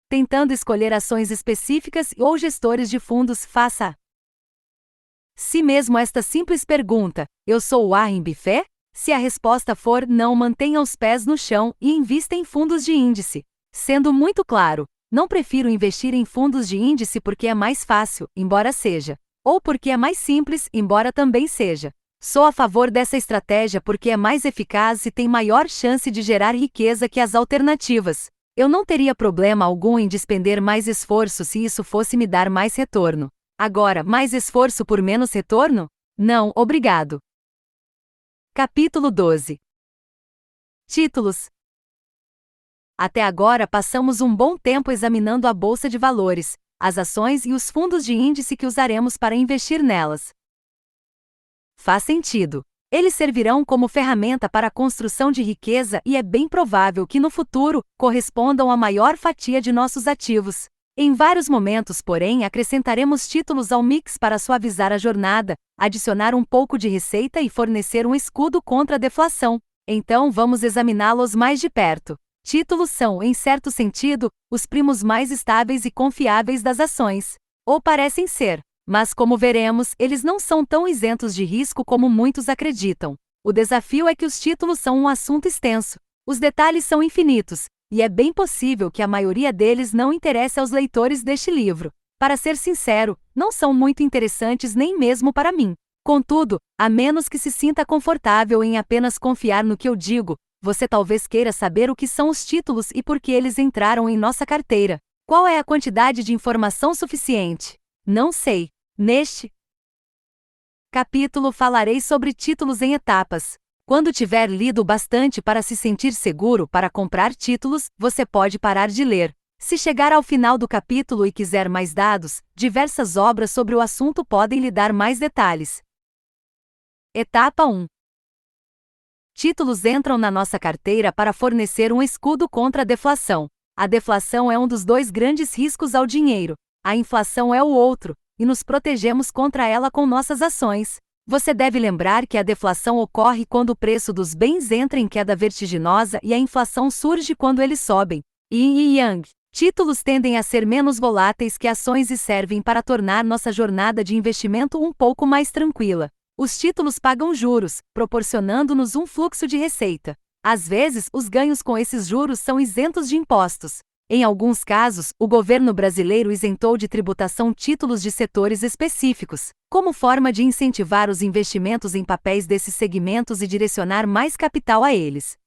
tentando escolher ações específicas ou gestores de fundos, faça si mesmo esta simples pergunta: eu sou Warren Buffett? Se a resposta for não, mantenha os pés no chão e invista em fundos de índice. Sendo muito claro, não prefiro investir em fundos de índice porque é mais fácil, embora seja, ou porque é mais simples, embora também seja. Sou a favor dessa estratégia porque é mais eficaz e tem maior chance de gerar riqueza que as alternativas. Eu não teria problema algum em despender mais esforço se isso fosse me dar mais retorno. Agora, mais esforço por menos retorno? Não, obrigado. Capítulo 12. Títulos. Até agora passamos um bom tempo examinando a bolsa de valores, as ações e os fundos de índice que usaremos para investir nelas. Faz sentido. Eles servirão como ferramenta para a construção de riqueza e é bem provável que no futuro correspondam à maior fatia de nossos ativos. Em vários momentos, porém, acrescentaremos títulos ao mix para suavizar a jornada, adicionar um pouco de receita e fornecer um escudo contra a deflação. Então vamos examiná-los mais de perto. Títulos são, em certo sentido, os primos mais estáveis e confiáveis das ações. Ou parecem ser. Mas como veremos, eles não são tão isentos de risco como muitos acreditam. O desafio é que os títulos são um assunto extenso. Os detalhes são infinitos, e é bem possível que a maioria deles não interesse aos leitores deste livro. Para ser sincero, não são muito interessantes nem mesmo para mim. Contudo, a menos que se sinta confortável em apenas confiar no que eu digo, você talvez queira saber o que são os títulos e por que eles entraram em nossa carteira. Qual é a quantidade de informação suficiente? Não sei. Neste capítulo falarei sobre títulos em etapas. Quando tiver lido bastante para se sentir seguro para comprar títulos, você pode parar de ler. Se chegar ao final do capítulo e quiser mais dados, diversas obras sobre o assunto podem lhe dar mais detalhes. Etapa 1. Títulos entram na nossa carteira para fornecer um escudo contra a deflação. A deflação é um dos dois grandes riscos ao dinheiro. A inflação é o outro, e nos protegemos contra ela com nossas ações. Você deve lembrar que a deflação ocorre quando o preço dos bens entra em queda vertiginosa e a inflação surge quando eles sobem. Yin e Yang. Títulos tendem a ser menos voláteis que ações e servem para tornar nossa jornada de investimento um pouco mais tranquila. Os títulos pagam juros, proporcionando-nos um fluxo de receita. Às vezes, os ganhos com esses juros são isentos de impostos. Em alguns casos, o governo brasileiro isentou de tributação títulos de setores específicos, como forma de incentivar os investimentos em papéis desses segmentos e direcionar mais capital a eles.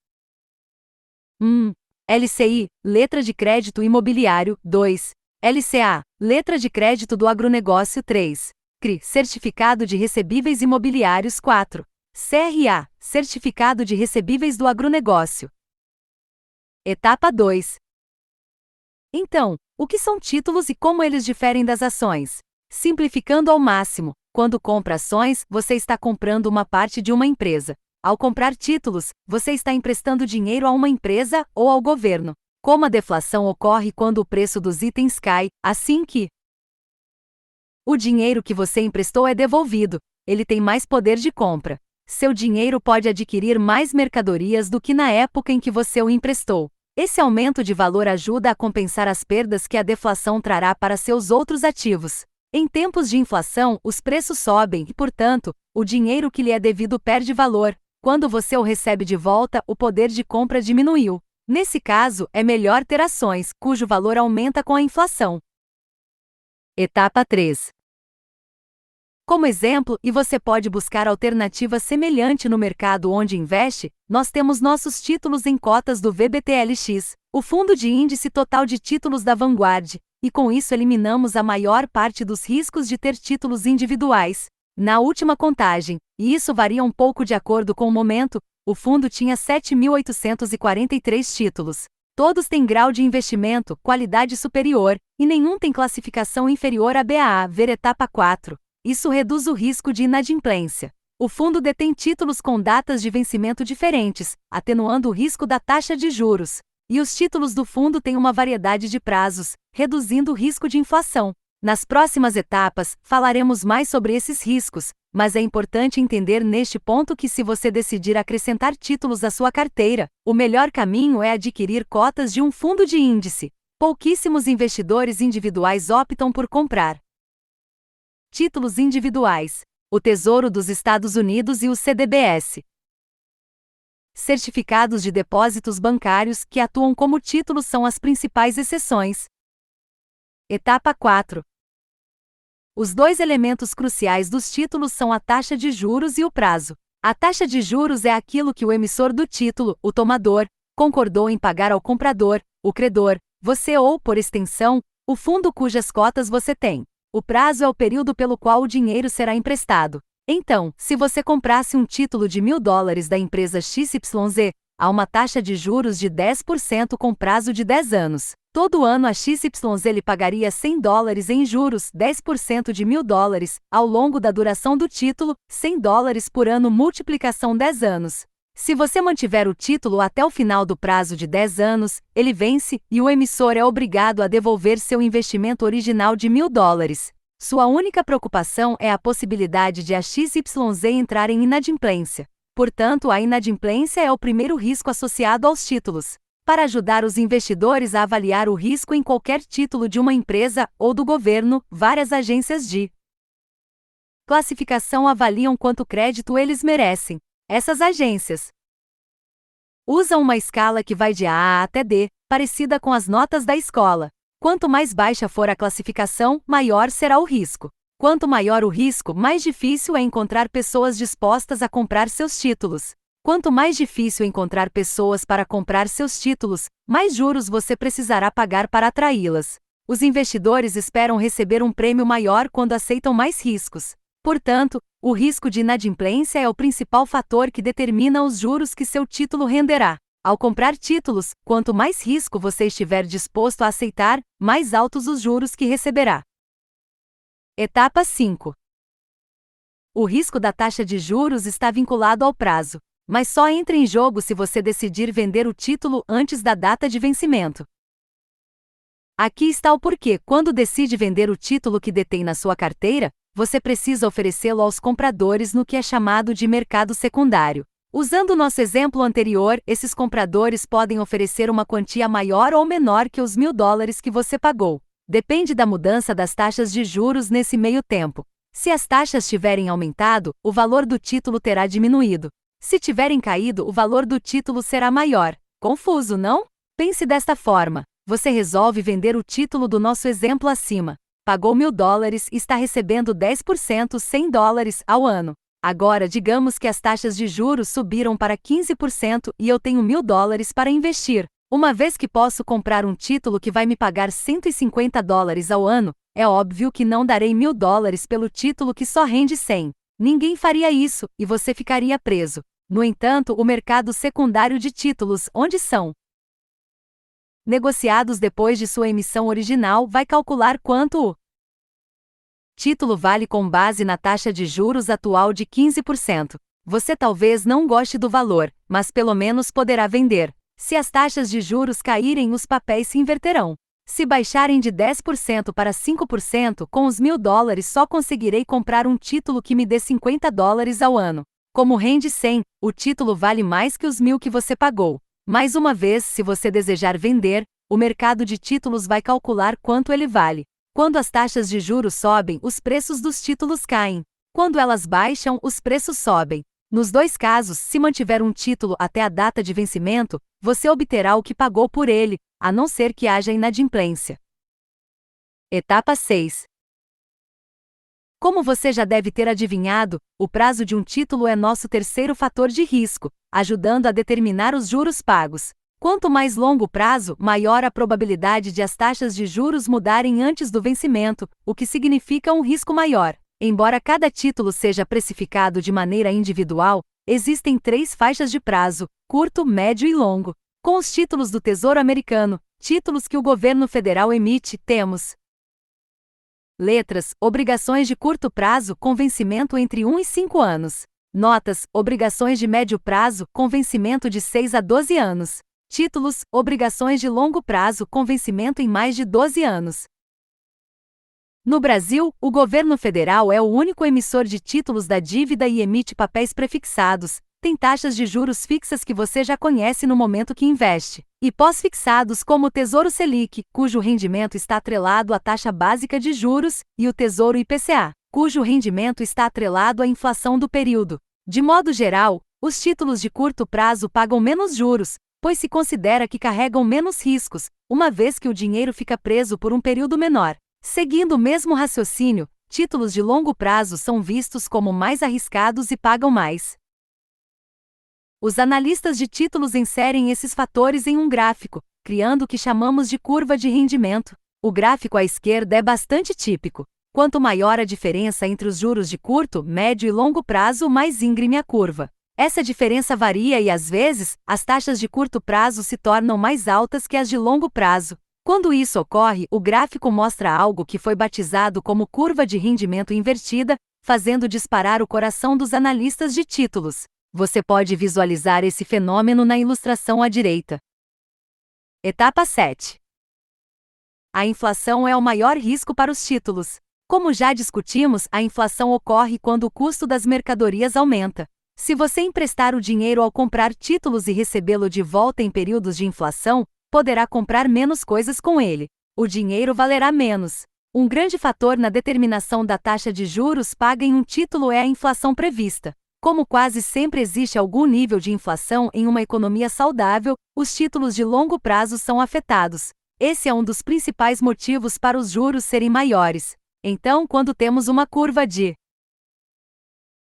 LCI, letra de crédito imobiliário, 2. LCA, letra de crédito do agronegócio, 3. CRI, certificado de recebíveis imobiliários, 4. CRA, certificado de recebíveis do agronegócio. Etapa 2. Então, o que são títulos e como eles diferem das ações? Simplificando ao máximo, quando compra ações, você está comprando uma parte de uma empresa. Ao comprar títulos, você está emprestando dinheiro a uma empresa ou ao governo. Como a deflação ocorre quando o preço dos itens cai, assim que o dinheiro que você emprestou é devolvido, ele tem mais poder de compra. Seu dinheiro pode adquirir mais mercadorias do que na época em que você o emprestou. Esse aumento de valor ajuda a compensar as perdas que a deflação trará para seus outros ativos. Em tempos de inflação, os preços sobem e, portanto, o dinheiro que lhe é devido perde valor. Quando você o recebe de volta, o poder de compra diminuiu. Nesse caso, é melhor ter ações, cujo valor aumenta com a inflação. Etapa 3. Como exemplo, e você pode buscar alternativa semelhante no mercado onde investe, nós temos nossos títulos em cotas do VBTLX, o fundo de índice total de títulos da Vanguard, e com isso eliminamos a maior parte dos riscos de ter títulos individuais. Na última contagem, e isso varia um pouco de acordo com o momento, o fundo tinha 7.843 títulos. Todos têm grau de investimento, qualidade superior, e nenhum tem classificação inferior a BAA, ver etapa 4. Isso reduz o risco de inadimplência. O fundo detém títulos com datas de vencimento diferentes, atenuando o risco da taxa de juros. E os títulos do fundo têm uma variedade de prazos, reduzindo o risco de inflação. Nas próximas etapas, falaremos mais sobre esses riscos, mas é importante entender neste ponto que se você decidir acrescentar títulos à sua carteira, o melhor caminho é adquirir cotas de um fundo de índice. Pouquíssimos investidores individuais optam por comprar títulos individuais, o Tesouro dos Estados Unidos e o CDBS. Certificados de depósitos bancários que atuam como títulos são as principais exceções. Etapa 4. Os dois elementos cruciais dos títulos são a taxa de juros e o prazo. A taxa de juros é aquilo que o emissor do título, o tomador, concordou em pagar ao comprador, o credor, você ou, por extensão, o fundo cujas cotas você tem. O prazo é o período pelo qual o dinheiro será emprestado. Então, se você comprasse um título de $1.000 da empresa XYZ, há uma taxa de juros de 10% com prazo de 10 anos. Todo ano a XYZ lhe pagaria $100 em juros, 10% de $1.000, ao longo da duração do título, $100 por ano multiplicação 10 anos. Se você mantiver o título até o final do prazo de 10 anos, ele vence e o emissor é obrigado a devolver seu investimento original de $1.000. Sua única preocupação é a possibilidade de a XYZ entrar em inadimplência. Portanto, a inadimplência é o primeiro risco associado aos títulos. Para ajudar os investidores a avaliar o risco em qualquer título de uma empresa ou do governo, várias agências de classificação avaliam quanto crédito eles merecem. Essas agências usam uma escala que vai de A até D, parecida com as notas da escola. Quanto mais baixa for a classificação, maior será o risco. Quanto maior o risco, mais difícil é encontrar pessoas dispostas a comprar seus títulos. Quanto mais difícil encontrar pessoas para comprar seus títulos, mais juros você precisará pagar para atraí-las. Os investidores esperam receber um prêmio maior quando aceitam mais riscos. Portanto, o risco de inadimplência é o principal fator que determina os juros que seu título renderá. Ao comprar títulos, quanto mais risco você estiver disposto a aceitar, mais altos os juros que receberá. Etapa 5. O risco da taxa de juros está vinculado ao prazo, mas só entra em jogo se você decidir vender o título antes da data de vencimento. Aqui está o porquê. Quando decide vender o título que detém na sua carteira, você precisa oferecê-lo aos compradores no que é chamado de mercado secundário. Usando nosso exemplo anterior, esses compradores podem oferecer uma quantia maior ou menor que os $1.000 que você pagou. Depende da mudança das taxas de juros nesse meio tempo. Se as taxas tiverem aumentado, o valor do título terá diminuído. Se tiverem caído, o valor do título será maior. Confuso, não? Pense desta forma. Você resolve vender o título do nosso exemplo acima. Pagou $1.000 e está recebendo 10% $100 ao ano. Agora digamos que as taxas de juros subiram para 15% e eu tenho $1.000 para investir. Uma vez que posso comprar um título que vai me pagar $150 ao ano, é óbvio que não darei $1.000 pelo título que só rende 100. Ninguém faria isso, e você ficaria preso. No entanto, o mercado secundário de títulos, onde são negociados depois de sua emissão original, vai calcular quanto o título vale com base na taxa de juros atual de 15%. Você talvez não goste do valor, mas pelo menos poderá vender. Se as taxas de juros caírem, os papéis se inverterão. Se baixarem de 10% para 5%, com os $1.000 só conseguirei comprar um título que me dê $50 ao ano. Como rende 100, o título vale mais que os 1.000 que você pagou. Mais uma vez, se você desejar vender, o mercado de títulos vai calcular quanto ele vale. Quando as taxas de juros sobem, os preços dos títulos caem. Quando elas baixam, os preços sobem. Nos dois casos, se mantiver um título até a data de vencimento, você obterá o que pagou por ele, a não ser que haja inadimplência. Etapa 6. Como você já deve ter adivinhado, o prazo de um título é nosso terceiro fator de risco, ajudando a determinar os juros pagos. Quanto mais longo o prazo, maior a probabilidade de as taxas de juros mudarem antes do vencimento, o que significa um risco maior. Embora cada título seja precificado de maneira individual, existem 3 faixas de prazo: curto, médio e longo. Com os títulos do Tesouro Americano, títulos que o governo federal emite, temos letras, obrigações de curto prazo com vencimento entre 1 e 5 anos. Notas, obrigações de médio prazo com vencimento de 6 a 12 anos. Títulos, obrigações de longo prazo com vencimento em mais de 12 anos. No Brasil, o governo federal é o único emissor de títulos da dívida e emite papéis prefixados. Tem taxas de juros fixas que você já conhece no momento que investe, e pós-fixados como o Tesouro Selic, cujo rendimento está atrelado à taxa básica de juros, e o Tesouro IPCA, cujo rendimento está atrelado à inflação do período. De modo geral, os títulos de curto prazo pagam menos juros, pois se considera que carregam menos riscos, uma vez que o dinheiro fica preso por um período menor. Seguindo o mesmo raciocínio, títulos de longo prazo são vistos como mais arriscados e pagam mais. Os analistas de títulos inserem esses fatores em um gráfico, criando o que chamamos de curva de rendimento. O gráfico à esquerda é bastante típico. Quanto maior a diferença entre os juros de curto, médio e longo prazo, mais íngreme a curva. Essa diferença varia e, às vezes, as taxas de curto prazo se tornam mais altas que as de longo prazo. Quando isso ocorre, o gráfico mostra algo que foi batizado como curva de rendimento invertida, fazendo disparar o coração dos analistas de títulos. Você pode visualizar esse fenômeno na ilustração à direita. Etapa 7. A inflação é o maior risco para os títulos. Como já discutimos, a inflação ocorre quando o custo das mercadorias aumenta. Se você emprestar o dinheiro ao comprar títulos e recebê-lo de volta em períodos de inflação, poderá comprar menos coisas com ele. O dinheiro valerá menos. Um grande fator na determinação da taxa de juros paga em um título é a inflação prevista. Como quase sempre existe algum nível de inflação em uma economia saudável, os títulos de longo prazo são afetados. Esse é um dos principais motivos para os juros serem maiores. Então, quando temos uma curva de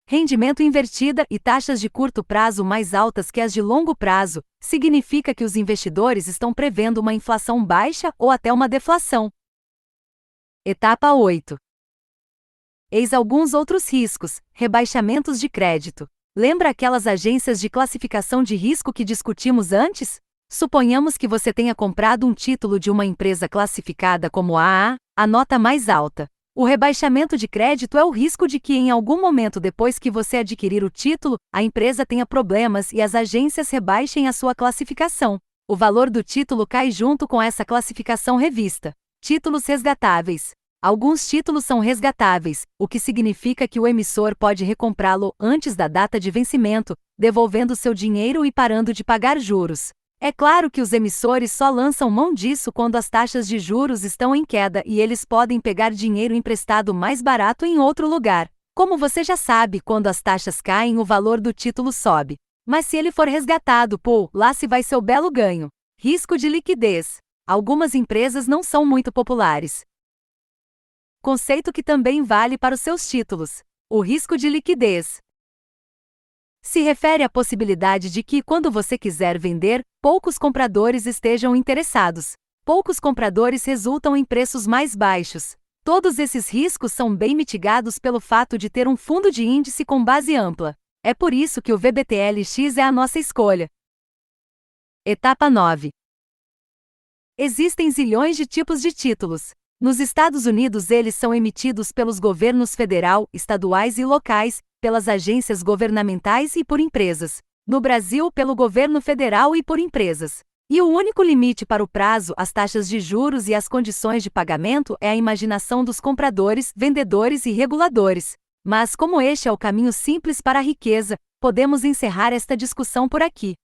rendimento invertida e taxas de curto prazo mais altas que as de longo prazo, significa que os investidores estão prevendo uma inflação baixa ou até uma deflação. Etapa 8. Eis alguns outros riscos. Rebaixamentos de crédito. Lembra aquelas agências de classificação de risco que discutimos antes? Suponhamos que você tenha comprado um título de uma empresa classificada como AA, a nota mais alta. O rebaixamento de crédito é o risco de que em algum momento depois que você adquirir o título, a empresa tenha problemas e as agências rebaixem a sua classificação. O valor do título cai junto com essa classificação revista. Títulos resgatáveis. Alguns títulos são resgatáveis, o que significa que o emissor pode recomprá-lo antes da data de vencimento, devolvendo seu dinheiro e parando de pagar juros. É claro que os emissores só lançam mão disso quando as taxas de juros estão em queda e eles podem pegar dinheiro emprestado mais barato em outro lugar. Como você já sabe, quando as taxas caem, o valor do título sobe. Mas se ele for resgatado, lá se vai seu belo ganho. Risco de liquidez. Algumas empresas não são muito populares. Conceito que também vale para os seus títulos. O risco de liquidez se refere à possibilidade de que, quando você quiser vender, poucos compradores estejam interessados. Poucos compradores resultam em preços mais baixos. Todos esses riscos são bem mitigados pelo fato de ter um fundo de índice com base ampla. É por isso que o VBTLX é a nossa escolha. Etapa 9. Existem zilhões de tipos de títulos. Nos Estados Unidos eles são emitidos pelos governos federal, estaduais e locais, pelas agências governamentais e por empresas. No Brasil, pelo governo federal e por empresas. E o único limite para o prazo, as taxas de juros e as condições de pagamento é a imaginação dos compradores, vendedores e reguladores. Mas como este é o caminho simples para a riqueza, podemos encerrar esta discussão por aqui.